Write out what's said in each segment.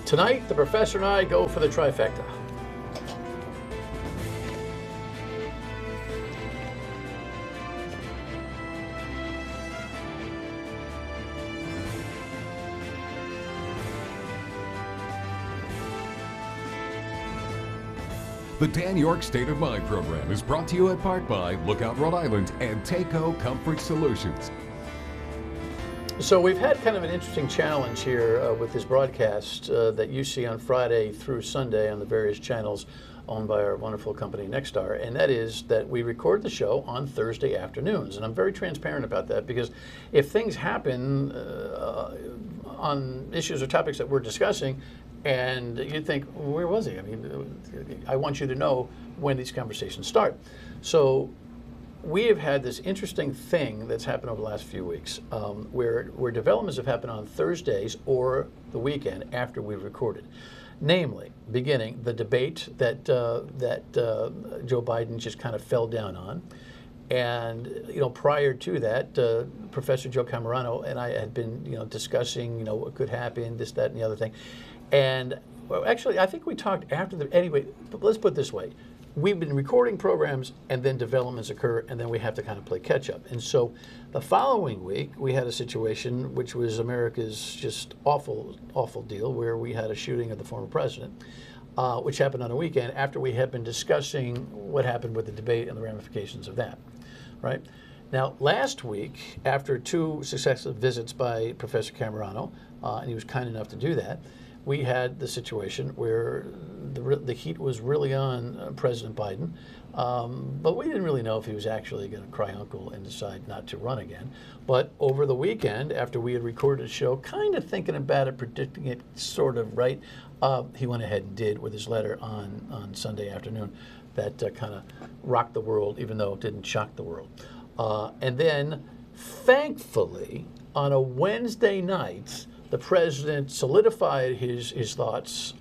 Tonight, the professor and I go for the trifecta. The Dan Yorke State of Mind program is brought to you in part by Lookout Rhode Island and Takeo Comfort Solutions. So we've had kind of an interesting challenge here with this broadcast that you see on Friday through Sunday on the various channels owned by our wonderful company Nexstar, and that is that we record the show on Thursday afternoons. And I'm very transparent about that because if things happen on issues or topics that we're discussing, and you think, where was he? I mean, I want you to know when these conversations start. So we have had this interesting thing that's happened over the last few weeks where developments have happened on Thursdays or the weekend after we've recorded. Namely, beginning the debate that Joe Biden just kind of fell down on. And, prior to that, Professor Joe Cammarano and I had been, discussing, what could happen, this, that, and the other thing. And well, actually, I think we talked after anyway, let's put it this way. We've been recording programs and then developments occur and then we have to kind of play catch up. And so the following week, we had a situation which was America's just awful, awful deal where we had a shooting of the former president, which happened on a weekend after we had been discussing what happened with the debate and the ramifications of that, right? Now, last week, after 2 successive visits by Professor Cammarano, and he was kind enough to do that, we had the situation where the heat was really on President Biden, but we didn't really know if he was actually going to cry uncle and decide not to run again. But over the weekend, after we had recorded a show, kind of thinking about it, predicting it sort of right, he went ahead and did with his letter on Sunday afternoon that kind of rocked the world, even though it didn't shock the world. And then, thankfully, on a Wednesday night, the president solidified his thoughts,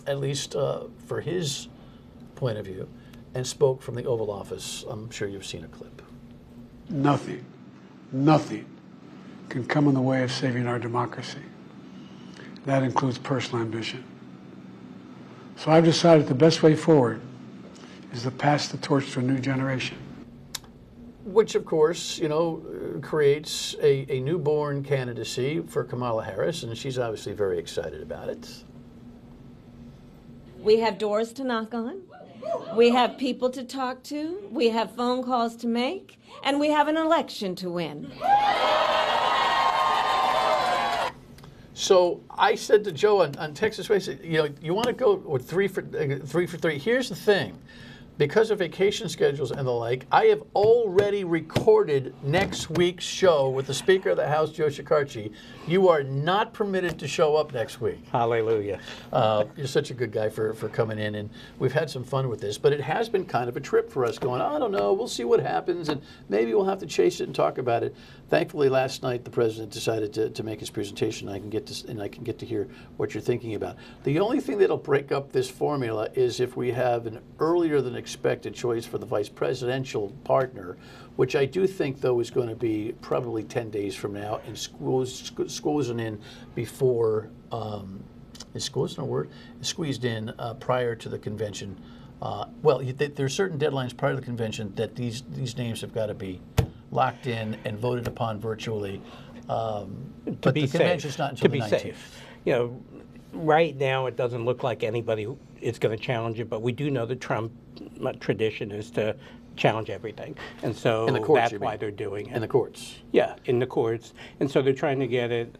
at least for his point of view, and spoke from the Oval Office. I'm sure you've seen a clip. Nothing can come in the way of saving our democracy. That includes personal ambition. So I've decided the best way forward is to pass the torch to a new generation. Which, of course, creates a newborn candidacy for Kamala Harris, and she's obviously very excited about it. We have doors to knock on. We have people to talk to. We have phone calls to make. And we have an election to win. So I said to Joe on Texas Way, you want to go with three for three. Here's the thing. Because of vacation schedules and the like, I have already recorded next week's show with the Speaker of the House, Joe Shekarchi. You are not permitted to show up next week. Hallelujah. You're such a good guy for coming in, and we've had some fun with this. But it has been kind of a trip for us going, I don't know, we'll see what happens, and maybe we'll have to chase it and talk about it. Thankfully, last night, the president decided to make his presentation, and I can get to hear what you're thinking about. The only thing that'll break up this formula is if we have an earlier than expected choice for the vice presidential partner, which I do think, though, is going to be probably 10 days from now, and squeezing in before, is squeezing a word? Squeezed in prior to the convention. There's certain deadlines prior to the convention that these names have got to be locked in and voted upon virtually. But the convention's not until the 19th. Safe. Right now it doesn't look like anybody is going to challenge it, but we do know the Trump tradition is to challenge everything. And so that's why they're doing it. In the courts. Yeah, in the courts. And so they're trying to get it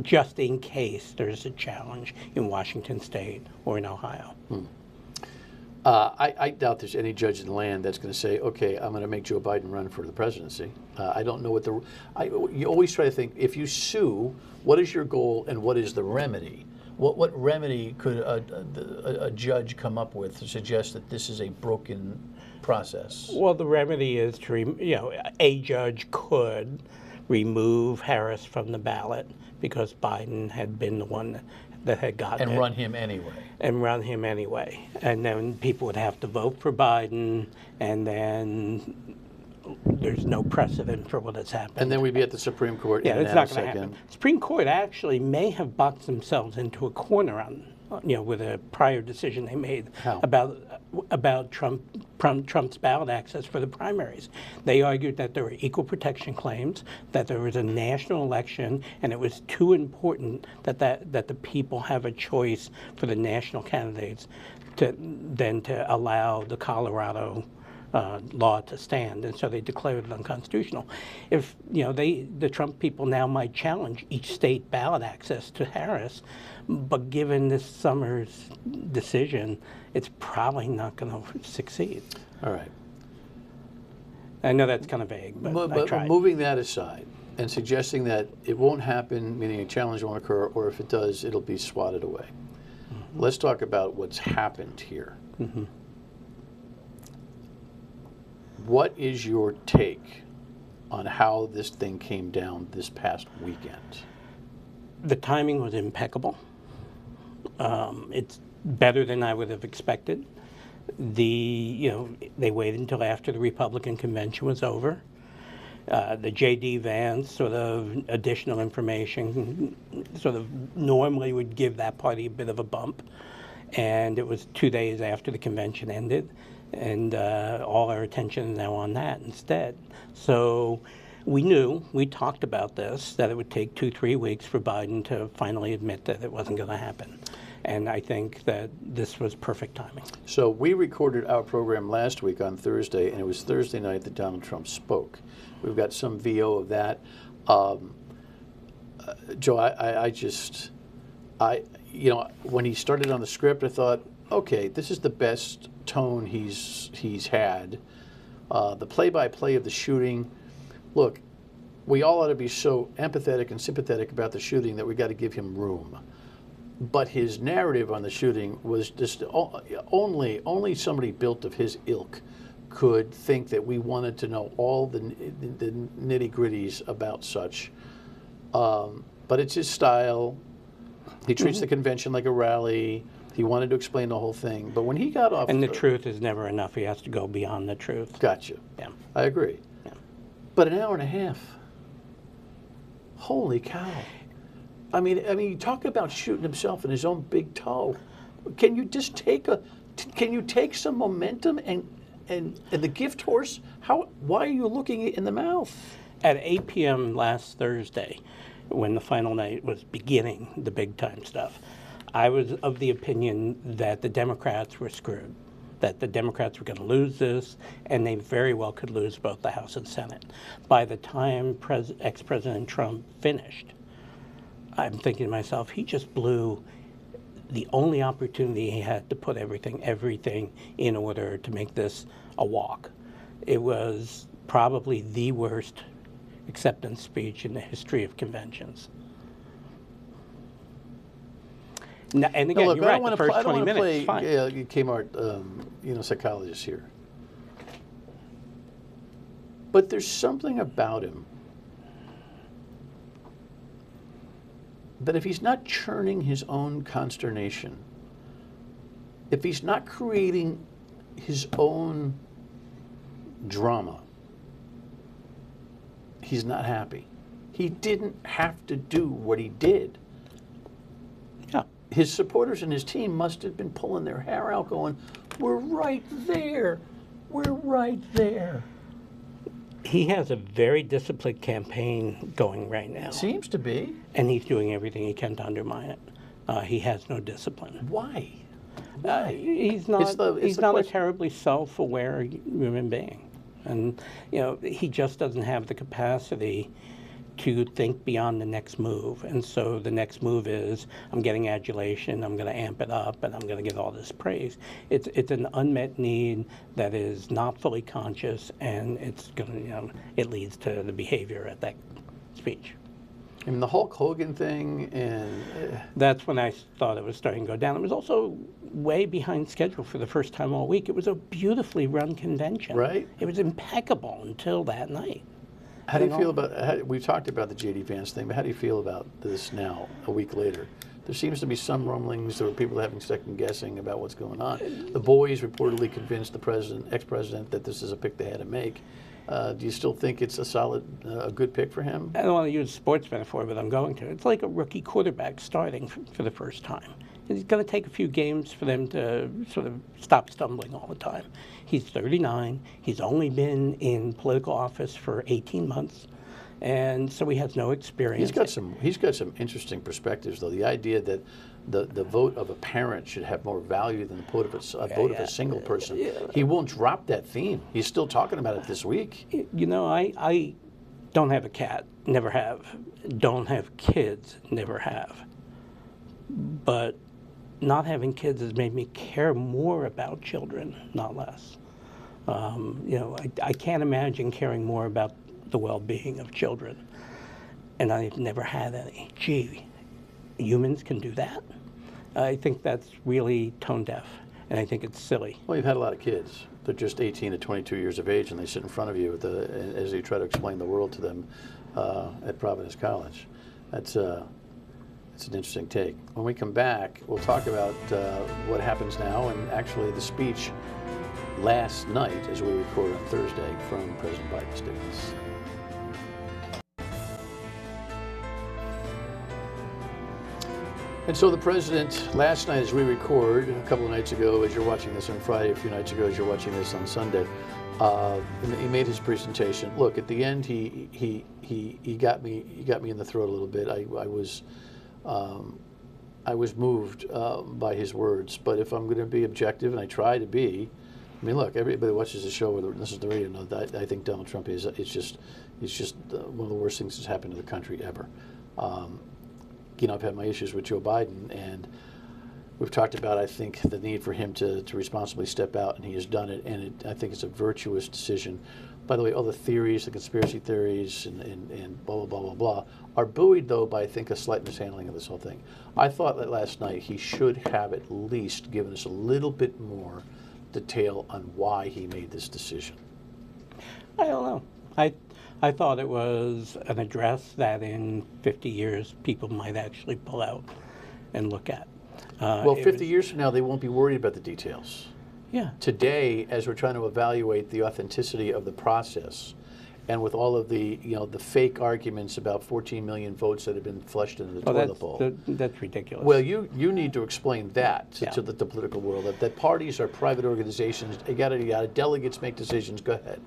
just in case there's a challenge in Washington State or in Ohio. I doubt there's any judge in the land that's going to say, okay, I'm going to make Joe Biden run for the presidency. I don't know what you always try to think, if you sue, what is your goal and what is the remedy? What remedy could a judge come up with to suggest that this is a broken process? Well, the remedy is to, a judge could remove Harris from the ballot because Biden had been the one that had gotten it. And run him anyway. And then people would have to vote for Biden, and then there's no precedent for what has happened. And then we'd be at the Supreme Court yeah, in it's a not going to nanosecond. happen. Supreme Court actually may have boxed themselves into a corner on, with a prior decision they made about Trump's ballot access for the primaries. They argued that there were equal protection claims, that there was a national election, and it was too important that the people have a choice for the national candidates to allow the Colorado law to stand, and so they declared it unconstitutional. If the Trump people now might challenge each state ballot access to Harris, but given this summer's decision, it's probably not going to succeed. All right. I know that's kind of vague, but I tried. Moving that aside and suggesting that it won't happen, meaning a challenge won't occur, or if it does, it'll be swatted away. Mm-hmm. Let's talk about what's happened here. Mm-hmm. What is your take on how this thing came down this past weekend? The timing was impeccable. It's better than I would have expected. They waited until after the Republican convention was over. The J.D. Vance sort of additional information sort of normally would give that party a bit of a bump. And it was 2 days after the convention ended. And all our attention is now on that instead. So we talked about this, that it would take 2-3 weeks for Biden to finally admit that it wasn't going to happen. And I think that this was perfect timing. So we recorded our program last week on Thursday, and it was Thursday night that Donald Trump spoke. We've got some VO of that. Joe, when he started on the script, I thought, okay, this is the best tone he's had. The play-by-play of the shooting. Look, we all ought to be so empathetic and sympathetic about the shooting that we got to give him room. But his narrative on the shooting was just only somebody built of his ilk could think that we wanted to know all the nitty-gritties about such. But it's his style. He treats the convention like a rally. He wanted to explain the whole thing. But when he got off... And the truth is never enough. He has to go beyond the truth. Gotcha. Yeah. I agree. Yeah. But an hour and a half. Holy cow. I mean, you talk about shooting himself in his own big toe. Can you just take some momentum and the gift horse? Why are you looking it in the mouth? At 8 p.m. last Thursday, when the final night was beginning, the big time stuff, I was of the opinion that the Democrats were screwed, that the Democrats were going to lose this, and they very well could lose both the House and Senate. By the time ex-President Trump finished, I'm thinking to myself, he just blew the only opportunity he had to put everything in order to make this a walk. It was probably the worst acceptance speech in the history of conventions. Now, and again, you're right, the first 20 minutes, I don't want to play Kmart, psychologist here. But there's something about him that if he's not churning his own consternation, if he's not creating his own drama, he's not happy. He didn't have to do what he did. Yeah. His supporters and his team must have been pulling their hair out going, we're right there. We're right there. He has a very disciplined campaign going right now. Seems to be. And he's doing everything he can to undermine it. He has no discipline. Why? He's not a terribly self-aware human being. And, he just doesn't have the capacity to think beyond the next move. And so the next move is, I'm getting adulation, I'm going to amp it up, and I'm going to get all this praise. It's an unmet need that is not fully conscious, and it's going to, it leads to the behavior at that speech. I mean, the Hulk Hogan thing, and... That's when I thought it was starting to go down. It was also way behind schedule for the first time all week. It was a beautifully run convention. Right. It was impeccable until that night. How do you feel about, we've talked about the J.D. Vance thing, but how do you feel about this now, a week later? There seems to be some rumblings, there were people having second guessing about what's going on. The boys reportedly convinced the ex-president, that this is a pick they had to make. Do you still think it's a solid, a good pick for him? I don't want to use a sports metaphor, but I'm going to. It's like a rookie quarterback starting for the first time. It's going to take a few games for them to sort of stop stumbling all the time. He's 39. He's only been in political office for 18 months, and so he has no experience. He's got some interesting perspectives, though. The idea that the vote of a parent should have more value than the vote of a single person. Yeah. He won't drop that theme. He's still talking about it this week. You know, I don't have a cat, never have. Don't have kids, never have. But not having kids has made me care more about children, not less. You know, I can't imagine caring more about the well-being of children, and I've never had any. Gee, humans can do that? I think that's really tone deaf, and I think it's silly. Well, you've had a lot of kids. They're just 18 to 22 years of age, and they sit in front of you as you try to explain the world to them at Providence College. That's an interesting take. When we come back, we'll talk about what happens now and actually the speech last night as we record on Thursday from President Biden. Stay with us. And so the president, last night as we record, a couple of nights ago, as you're watching this on Friday, a few nights ago as you're watching this on Sunday, he made his presentation. Look, at the end, he got me in the throat a little bit. I was moved by his words. But if I'm going to be objective, and I try to be, I mean, look, everybody watches the show, or listens to the radio, know that I think Donald Trump is it's just one of the worst things that's happened to the country ever. You know, I've had my issues with Joe Biden, and we've talked about, I think, the need for him to responsibly step out, and he has done it, and I think it's a virtuous decision. By the way, all the theories, the conspiracy theories, and blah, blah, blah, blah, blah, are buoyed, though, by, I think, a slight mishandling of this whole thing. I thought that last night he should have at least given us a little bit more detail on why he made this decision. I don't know. I thought it was an address that in 50 years people might actually pull out and look at. Well, 50 years from now, they won't be worried about the details. Yeah. Today, as we're trying to evaluate the authenticity of the process, and with all of the, you know, the fake arguments about 14 million votes that have been flushed into the toilet bowl. That's ridiculous. Well, you need to explain that to the political world, that parties are private organizations, yada, yada, delegates make decisions. Go ahead.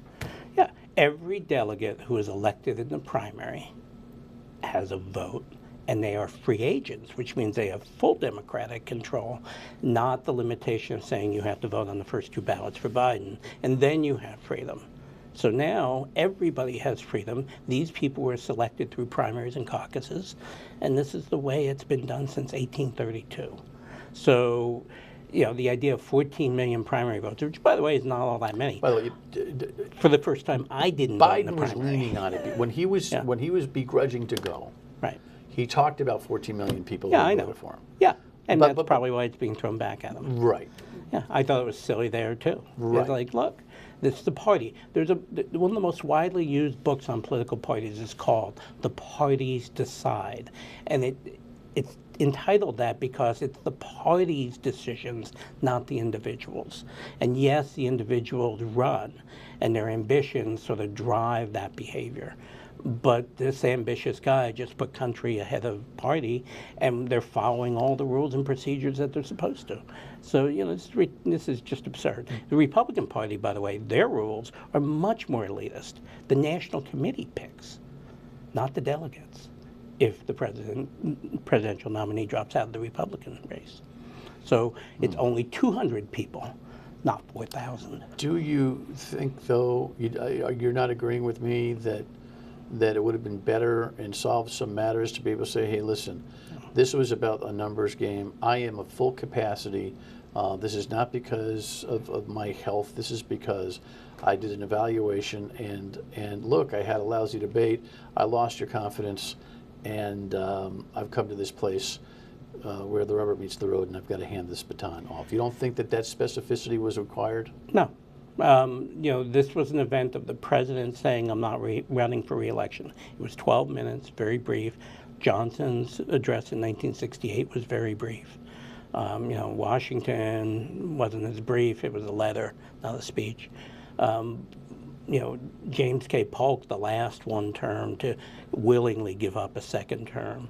Yeah. Every delegate who is elected in the primary has a vote, and they are free agents, which means they have full Democratic control, not the limitation of saying you have to vote on the first two ballots for Biden, and then you have freedom. So now everybody has freedom. These people were selected through primaries and caucuses, and this is the way it's been done since 1832. So, you know, the idea of 14 million primary votes, which, by the way, is not all that many. By the way, for the first time, I didn't vote in the primary. Biden was leaning on it when he was begrudging to go. Right. He talked about 14 million people who voted for him. Yeah, and that's probably why it's being thrown back at him. Right. Yeah, I thought it was silly there too. Right. It's like, look, this is the party. There's one of the most widely used books on political parties is called "The Parties Decide," and it's entitled that because it's the party's decisions, not the individuals. And yes, the individuals run, and their ambitions sort of drive that behavior. But this ambitious guy just put country ahead of party, and they're following all the rules and procedures that they're supposed to. So, you know, this is just absurd. The Republican Party, by the way, their rules are much more elitist. The National Committee picks, not the delegates, if the presidential nominee drops out of the Republican race. So it's only 200 people, not 4,000. Do you think, though, you're not agreeing with me that it would have been better and solved some matters to be able to say, hey, listen, this was about a numbers game. I am at full capacity. This is not because of my health. This is because I did an evaluation, and look, I had a lousy debate. I lost your confidence, and I've come to this place where the rubber meets the road, and I've got to hand this baton off. You don't think that specificity was required? No. You know, this was an event of the president saying, I'm not running for re-election. It was 12 minutes, very brief. Johnson's address in 1968 was very brief. You know, Washington wasn't as brief. It was a letter, not a speech. James K. Polk, the last one term, to willingly give up a second term.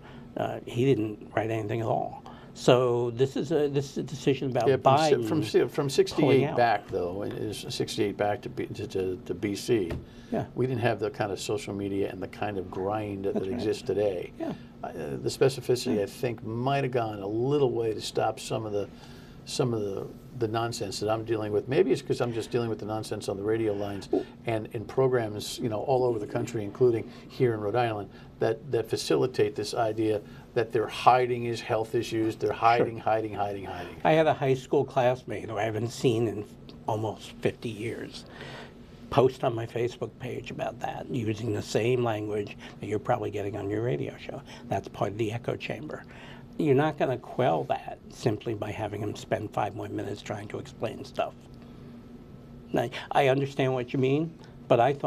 He didn't write anything at all. So this is a decision about Biden. From 68 back, though, is 68 back to BC. Yeah. We didn't have the kind of social media and the kind of grind that exists today. Yeah. The specificity, I think, might have gone a little way to stop some of the nonsense that I'm dealing with. Maybe it's because I'm just dealing with the nonsense on the radio lines and in programs, all over the country, including here in Rhode Island, that facilitate this idea that they're hiding his health issues. They're hiding. I had a high school classmate who I haven't seen in almost 50 years post on my Facebook page about that, using the same language that you're probably getting on your radio show. That's part of the echo chamber. You're not going to quell that simply by having him spend 5 more minutes trying to explain stuff. Now, I understand what you mean, but I actually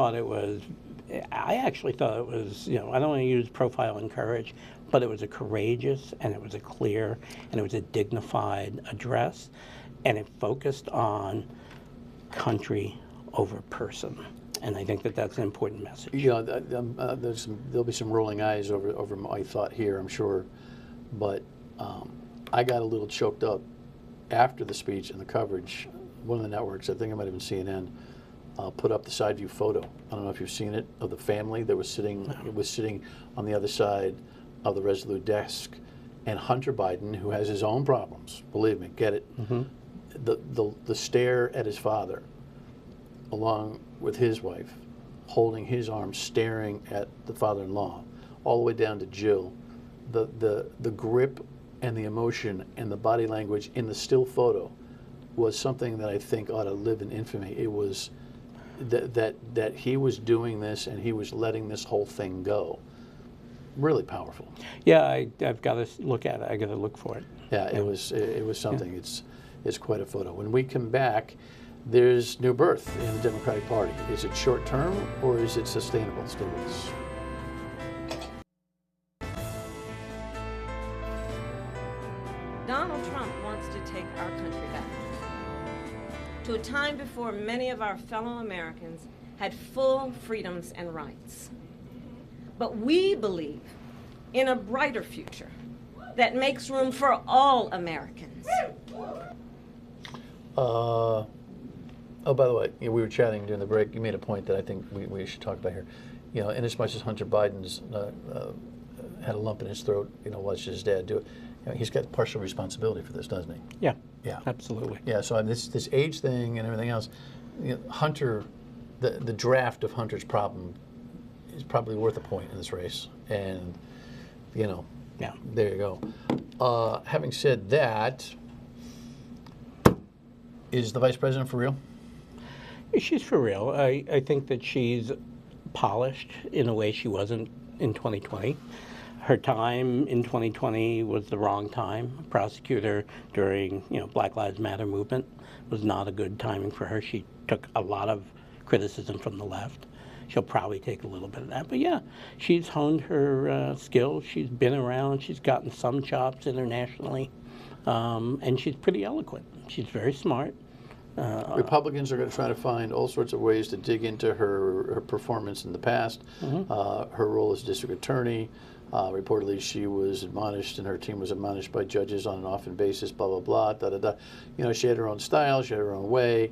thought it was, I don't want to use profile and courage, but it was a courageous, and it was a clear, and it was a dignified address, and it focused on country over person. And I think that that's an important message. There'll be some rolling eyes over my thought here, I'm sure. But I got a little choked up after the speech and the coverage. One of the networks, I think it might have been CNN, put up the side view photo. I don't know if you've seen it, of the family that was sitting. It was sitting on the other side of the Resolute desk, and Hunter Biden, who has his own problems, believe me, get it. The stare at his father, along with his wife, holding his arm, staring at the father-in-law, all the way down to Jill. The grip and the emotion and the body language in the still photo was something that I think ought to live in infamy. It was that he was doing this and he was letting this whole thing go. Really powerful. Yeah, I've got to look at it. I got to look for it. Yeah, it was something. Yeah. It's quite a photo. When we come back, there's new birth in the Democratic Party. Is it short term or is it sustainable? Stay with us. Donald Trump wants to take our country back to a time before many of our fellow Americans had full freedoms and rights. But we believe in a brighter future that makes room for all Americans. Oh, by the way, we were chatting during the break. You made a point that I think we should talk about here. In as much as Hunter Biden's had a lump in his throat, watched his dad do it, he's got partial responsibility for this, doesn't he? Yeah. Yeah. Absolutely. Yeah. So this age thing and everything else, Hunter, the draft of Hunter's problem is probably worth a point in this race, and yeah, there you go. Having said that, is the vice president for real? She's for real. I think that she's polished in a way she wasn't in 2020. Her time in 2020 was the wrong time. A prosecutor during Black Lives Matter movement was not a good timing for her. She took a lot of criticism from the left. She'll probably take a little bit of that. But yeah, she's honed her skills. She's been around. She's gotten some chops internationally. And she's pretty eloquent. She's very smart. Republicans are going to try to find all sorts of ways to dig into her performance in the past, her role as district attorney. Reportedly, she was admonished and her team was admonished by judges on an often basis, blah, blah, blah, da-da-da. She had her own style. She had her own way.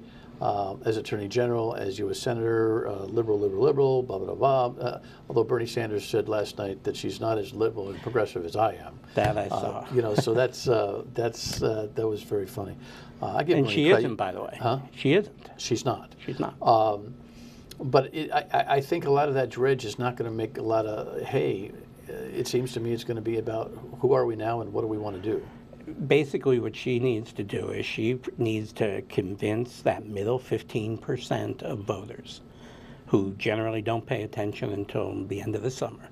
As Attorney General, as U.S. Senator, liberal, blah, blah, blah. Although Bernie Sanders said last night that she's not as liberal and progressive as I am. That I saw. So that was very funny. I give and she isn't, by the way. Huh? She isn't. She's not. She's not. But I think a lot of that dredge is not going to make a lot of hay. It seems to me it's going to be about who are we now and what do we want to do. Basically, what she needs to do is she needs to convince that middle 15% of voters who generally don't pay attention until the end of the summer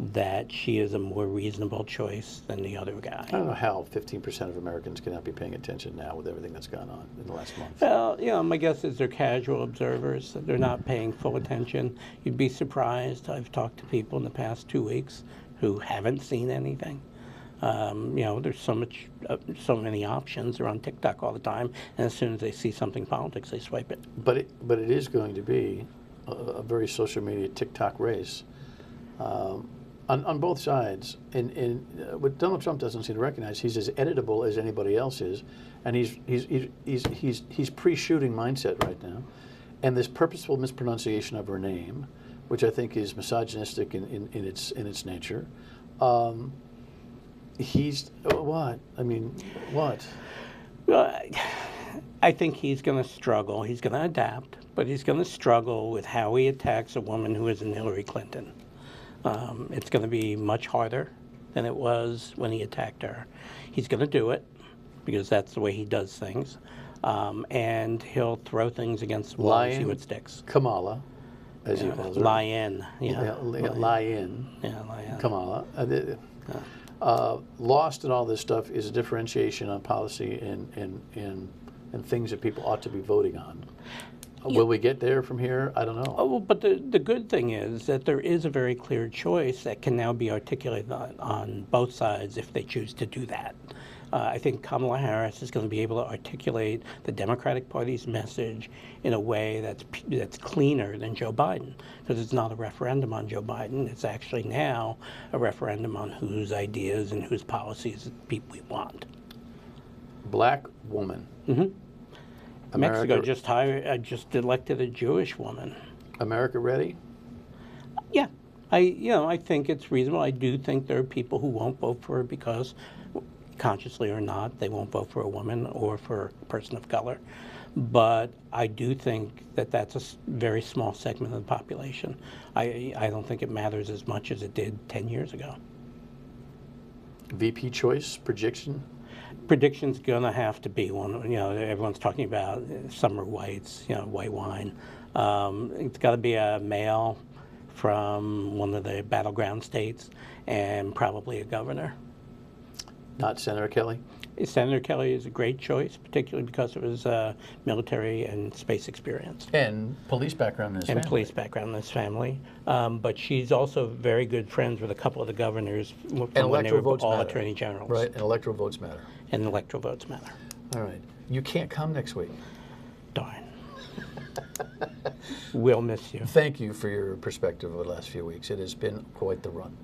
that she is a more reasonable choice than the other guy. I don't know how 15% of Americans cannot be paying attention now with everything that's gone on in the last month. Well, my guess is they're casual observers. They're not paying full attention. You'd be surprised. I've talked to people in the past 2 weeks who haven't seen anything. There's so many options. They're on TikTok all the time, and as soon as they see something politics, they swipe it. But it is going to be a very social media TikTok race on both sides. And what Donald Trump doesn't seem to recognize, he's as editable as anybody else is, and he's pre-shooting mindset right now, and this purposeful mispronunciation of her name, which I think is misogynistic in its nature. He's what? I mean, what? Well, I think he's going to struggle. He's going to adapt, but he's going to struggle with how he attacks a woman who isn't Hillary Clinton. It's going to be much harder than it was when he attacked her. He's going to do it because that's the way he does things, and he'll throw things against the wall and see what sticks. Kamala, as he calls her. Lie in. Yeah. Lie in. Yeah, lie in. Kamala. Lost in all this stuff is a differentiation on policy and things that people ought to be voting on. Will we get there from here? I don't know. Oh, but the good thing is that there is a very clear choice that can now be articulated on both sides if they choose to do that. I think Kamala Harris is going to be able to articulate the Democratic Party's message in a way that's cleaner than Joe Biden, because it's not a referendum on Joe Biden. It's actually now a referendum on whose ideas and whose policies people we want. Black woman. Mm-hmm. Mexico just elected a Jewish woman. America ready? Yeah, I think it's reasonable. I do think there are people who won't vote for her because, consciously or not, they won't vote for a woman or for a person of color. But I do think that that's a very small segment of the population. I don't think it matters as much as it did 10 years ago. VP choice prediction? Prediction's going to have to be one. Everyone's talking about summer whites, white wine. It's got to be a male from one of the battleground states and probably a governor. Not Senator Kelly? Senator Kelly is a great choice, particularly because of his military and space experience. And police background in his family. And police background in his family. But she's also very good friends with a couple of the governors from when they were all attorney generals. Right, and electoral votes matter. And electoral votes matter. All right. You can't come next week. Darn. We'll miss you. Thank you for your perspective over the last few weeks. It has been quite the run.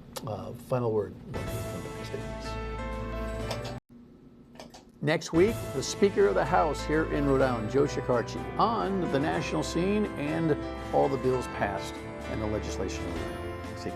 Final word. Next week, the Speaker of the House here in Rhode Island, Joe Shekarchi, on the national scene and all the bills passed and the legislation. See you.